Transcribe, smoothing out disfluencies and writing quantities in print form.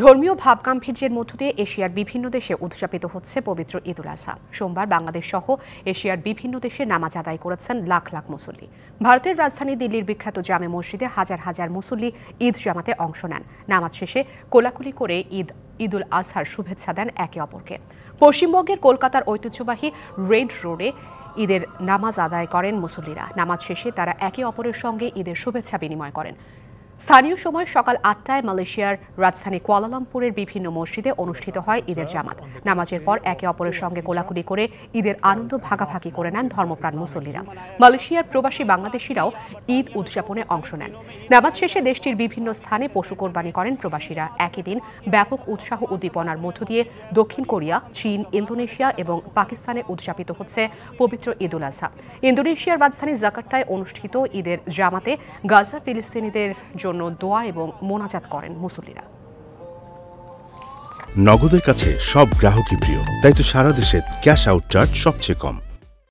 ধর্মীয় ভাবগাম্ভীর্যের মধ্য দিয়ে এশিয়ার বিভিন্ন দেশে উদযাপিত হচ্ছে পবিত্র ঈদ উল আজহা। সোমবার বাংলাদেশ সহ এশিয়ার বিভিন্ন দেশে নামাজ আদায় করেছেন লাখ লাখ মুসল্লি। ভারতের রাজধানী দিল্লির বিখ্যাত জামে মসজিদে হাজার হাজার মুসল্লি ঈদ জামাতে অংশ নেন। নামাজ শেষে কোলাকুলি করে ঈদ উল আজহার শুভেচ্ছা দেন একে অপরকে। পশ্চিমবঙ্গের কলকাতার ঐতিহ্যবাহী রেড রোডে ঈদের নামাজ আদায় করেন মুসল্লিরা। নামাজ শেষে তারা একে অপরের সঙ্গে ঈদের শুভেচ্ছা বিনিময় করেন। স্থানীয় সময় সকাল ৮টায় মালয়েশিয়ার রাজধানী কুয়ালালামপুরের বিভিন্ন মসজিদে অনুষ্ঠিত হয় ঈদের জামাত। নামাজের পর একে অপরের সঙ্গে কোলাকুলি করে ঈদের আনন্দ ভাগাভাগি করে নেন ধর্মপ্রাণ মুসল্লিরা। মালয়েশিয়ার প্রবাসী বাংলাদেশিরাও ঈদ উদযাপনে অংশ নেন। নামাজ শেষে দেশটির বিভিন্ন স্থানে পশু কোরবানি করেন প্রবাসীরা। একই দিন ব্যাপক উৎসাহ উদ্দীপনার মধ্য দিয়ে দক্ষিণ কোরিয়া, চীন, ইন্দোনেশিয়া এবং পাকিস্তানে উদযাপিত হচ্ছে পবিত্র ঈদ উল আজহা। ইন্দোনেশিয়ার রাজধানী জাকার্তায় অনুষ্ঠিত ঈদের জামাতে গাজা ফিলিস্তিনিদের জন্য দোয়া এবং মোনাজাত করেন মুসল্লিরা। নগদের কাছে সব গ্রাহকই প্রিয়, তাই তো সারা দেশে ক্যাশ আউট চার্জ সবচেয়ে কম।